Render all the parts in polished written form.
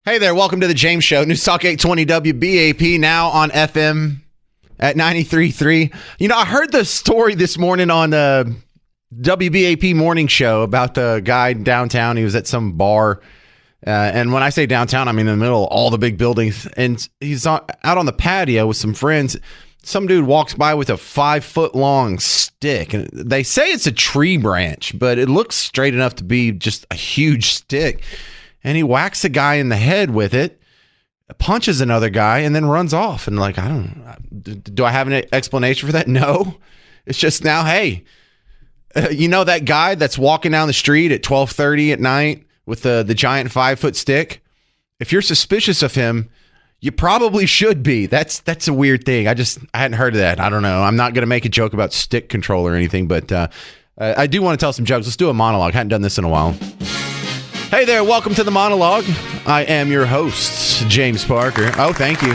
Hey there, welcome to the James Show. News Talk 820 WBAP, now on FM at 93.3. You know, I heard the story this morning on the WBAP morning show about the guy downtown. He was at some bar. And when I say downtown, I mean in the middle of all the big buildings. And he's out on the patio with some friends. Some dude walks by with a 5-foot-long stick. And they say it's a tree branch, but it looks straight enough to be just a huge stick. And he whacks a guy in the head with it, punches another guy, and then runs off. And do I have an explanation for that? No. It's just now, hey, you know that guy that's walking down the street at 12:30 at night with the giant 5-foot stick? If you're suspicious of him, you probably should be. That's a weird thing. I hadn't heard of that. I don't know. I'm not going to make a joke about stick control or anything, but I do want to tell some jokes. Let's do a monologue. I hadn't done this in a while. Hey there, welcome to the monologue. I am your host, James Parker. Oh, thank you.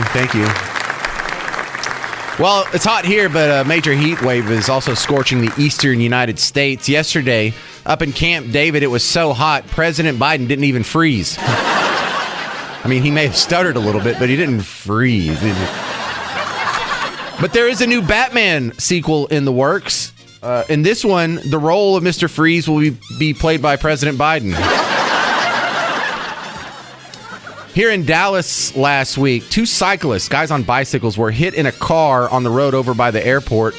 Well, it's hot here, but a major heat wave is also scorching the eastern United States. Yesterday, up in Camp David, it was so hot, President Biden didn't even freeze. I mean, he may have stuttered a little bit, but he didn't freeze. But there is a new Batman sequel in the works. In this one, the role of Mr. Freeze will be played by President Biden. Here in Dallas last week, 2 cyclists, guys on bicycles, were hit in a car on the road over by the airport.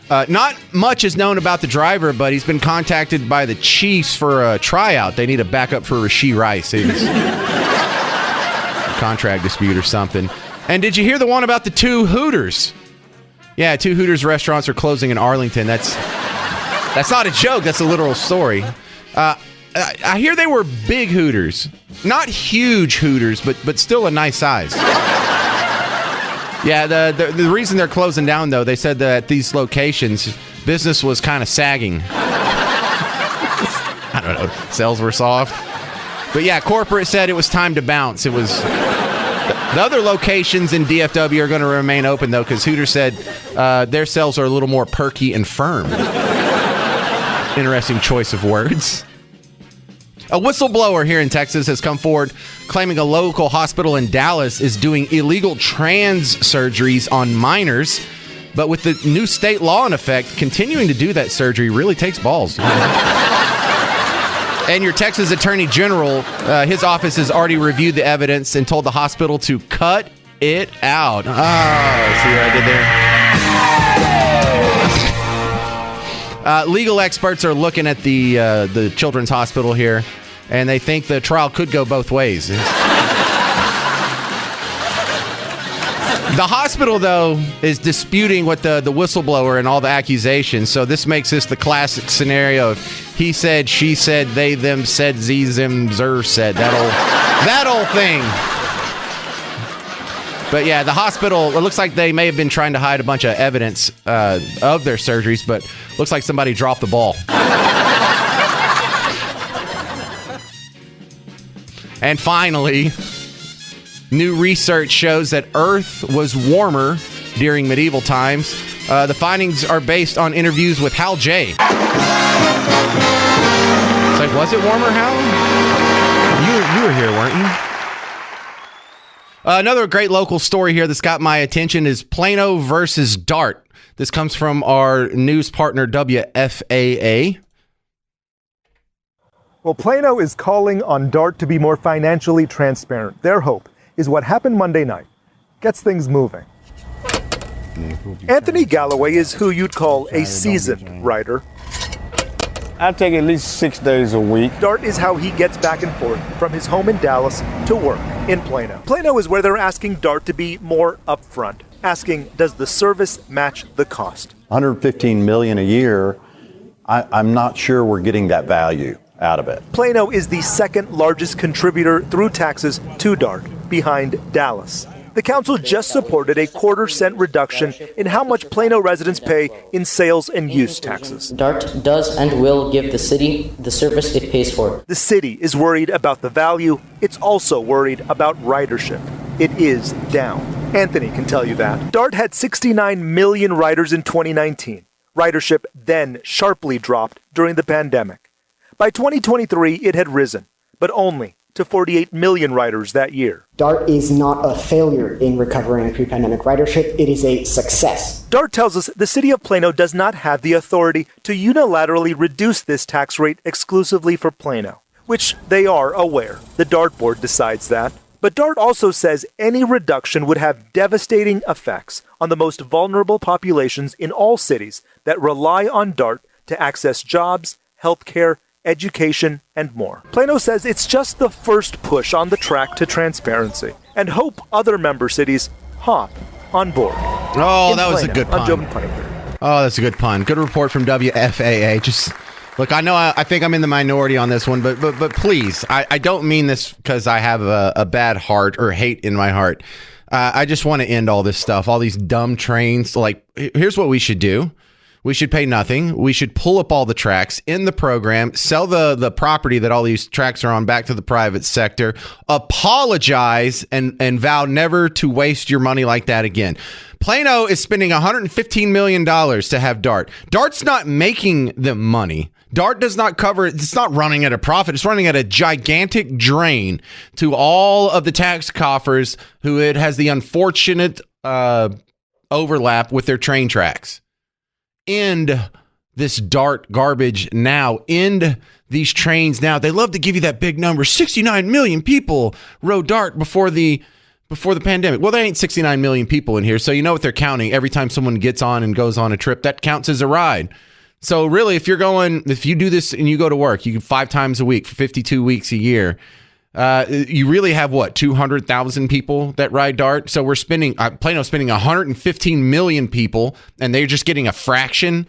Not much is known about the driver, but he's been contacted by the Chiefs for a tryout. They need a backup for Rashee Rice. It was a contract dispute or something. And did you hear the one about the 2 Hooters? Yeah, 2 Hooters restaurants are closing in Arlington. That's not a joke. That's a literal story. I hear they were big Hooters. Not huge Hooters, but still a nice size. Yeah, the reason they're closing down, though, they said that at these locations, business was kind of sagging. I don't know, sales were soft. But yeah, corporate said it was time to bounce. It was... The other locations in DFW are going to remain open, though, because Hooters said their sales are a little more perky and firm. Interesting choice of words. A whistleblower here in Texas has come forward claiming a local hospital in Dallas is doing illegal trans surgeries on minors. But with the new state law in effect, continuing to do that surgery really takes balls. And your Texas Attorney General, his office has already reviewed the evidence and told the hospital to cut it out. Oh, see what I did there? Legal experts are looking at the Children's Hospital here, and they think the trial could go both ways. The hospital, though, is disputing what the whistleblower and all the accusations, so this makes this the classic scenario of he said, she said, they, them said, ze, zim, zer said. That old thing. But yeah, the hospital, it looks like they may have been trying to hide a bunch of evidence of their surgeries, but looks like somebody dropped the ball. And finally, new research shows that Earth was warmer during medieval times. The findings are based on interviews with Hal J. It's like, was it warmer, Hal? You were here, weren't you? Another great local story here that's got my attention is Plano versus Dart. This comes from our news partner, WFAA. Well, Plano is calling on Dart to be more financially transparent. Their hope is what happened Monday night gets things moving. Anthony Galloway is who you'd call a seasoned writer. I take at least 6 days a week. Dart is how he gets back and forth from his home in Dallas to work in Plano. Plano is where they're asking Dart to be more upfront, asking, does the service match the cost? $115 million a year, I'm not sure we're getting that value out of it. Plano is the second largest contributor through taxes to Dart, behind Dallas. The council just supported a 1/4-cent reduction in how much Plano residents pay in sales and use taxes. Dart does and will give the city the service it pays for. The city is worried about the value. It's also worried about ridership. It is down. Anthony can tell you that. Dart had 69 million riders in 2019. Ridership then sharply dropped during the pandemic. By 2023, it had risen, but only to 48 million riders that year. DART is not a failure in recovering pre-pandemic ridership. It is a success. DART tells us the city of Plano does not have the authority to unilaterally reduce this tax rate exclusively for Plano, which they are aware. The DART board decides that. But DART also says any reduction would have devastating effects on the most vulnerable populations in all cities that rely on DART to access jobs, healthcare, education, and more. Plano says it's just the first push on the track to transparency and hope other member cities hop on board. Oh, that was a good pun. Oh, that's a good pun. Good report from WFAA. Just look, I know I think I'm in the minority on this one, but please, I don't mean this because I have a bad heart or hate in my heart. I just want to end all this stuff, all these dumb trains. Like, here's what we should do. We should pay nothing. We should pull up all the tracks in the program, sell the property that all these tracks are on back to the private sector, apologize, and vow never to waste your money like that again. Plano is spending $115 million to have DART. DART's not making them money. DART does not cover it. It's not running at a profit. It's running at a gigantic drain to all of the tax coffers who it has the unfortunate overlap with their train tracks. End this DART garbage now. End these trains now. They love to give you that big number. 69 million people rode DART before the pandemic. Well, there ain't 69 million people in here, so you know what they're counting. Every time someone gets on and goes on a trip, that counts as a ride. So really, if you do this and you go to work, you 5 times a week for 52 weeks a year, you really have 200,000 people that ride DART. So we're Plano's spending 115 million people, and they're just getting a fraction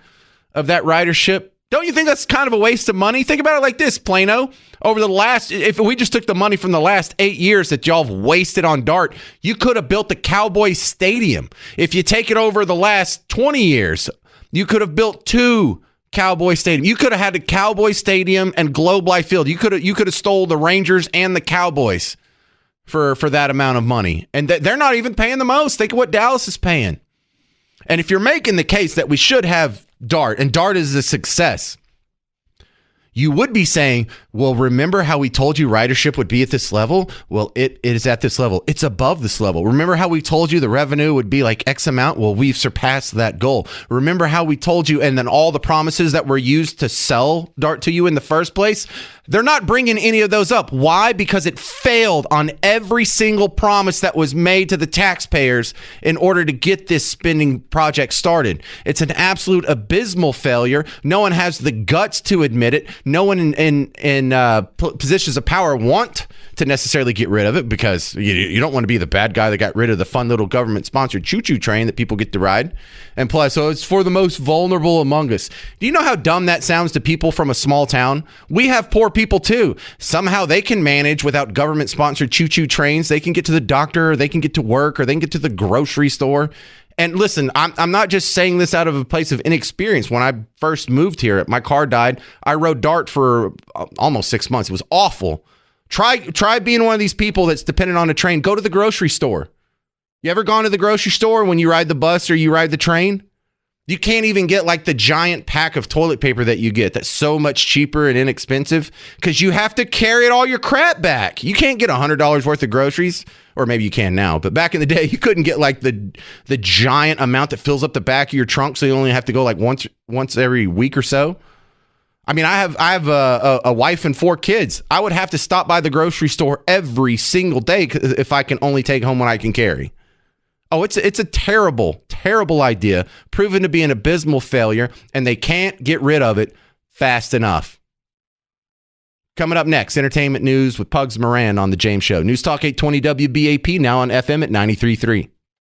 of that ridership. Don't you think that's kind of a waste of money? Think about it like this, Plano. If we just took the money from the last 8 years that y'all have wasted on DART, you could have built the Cowboy Stadium. If you take it over the last 20 years, you could have built 2 Cowboy Stadium. You could have had the Cowboy Stadium and Globe Life Field. You could have stole the Rangers and the Cowboys for that amount of money. And they're not even paying the most. Think of what Dallas is paying. And if you're making the case that we should have DART, and DART is a success, you would be saying, well, remember how we told you ridership would be at this level? Well, it is at this level. It's above this level. Remember how we told you the revenue would be like X amount? Well, we've surpassed that goal. Remember how we told you, and then all the promises that were used to sell DART to you in the first place? They're not bringing any of those up. Why? Because it failed on every single promise that was made to the taxpayers in order to get this spending project started. It's an absolute abysmal failure. No one has the guts to admit it. No one in positions of power want to necessarily get rid of it, because you don't want to be the bad guy that got rid of the fun little government-sponsored choo-choo train that people get to ride. And plus, so it's for the most vulnerable among us. Do you know how dumb that sounds to people from a small town? We have poor people too. Somehow they can manage without government-sponsored choo-choo trains. They can get to the doctor, or they can get to work, or they can get to the grocery store. And listen, I'm not just saying this out of a place of inexperience. When I first moved here, my car died. I rode DART for almost 6 months. It was awful. Try being one of these people that's dependent on a train. Go to the grocery store. You ever gone to the grocery store when you ride the bus or you ride the train? You can't even get like the giant pack of toilet paper that you get that's so much cheaper and inexpensive, because you have to carry all your crap back. You can't get $100 worth of groceries, or maybe you can now, but back in the day, you couldn't get like the giant amount that fills up the back of your trunk, so you only have to go like once every week or so. I mean, I have a wife and 4 kids. I would have to stop by the grocery store every single day if I can only take home what I can carry. Oh, it's a terrible, terrible idea, proven to be an abysmal failure, and they can't get rid of it fast enough. Coming up next, entertainment news with Pugs Moran on The James Show. News Talk 820 WBAP, now on FM at 93.3.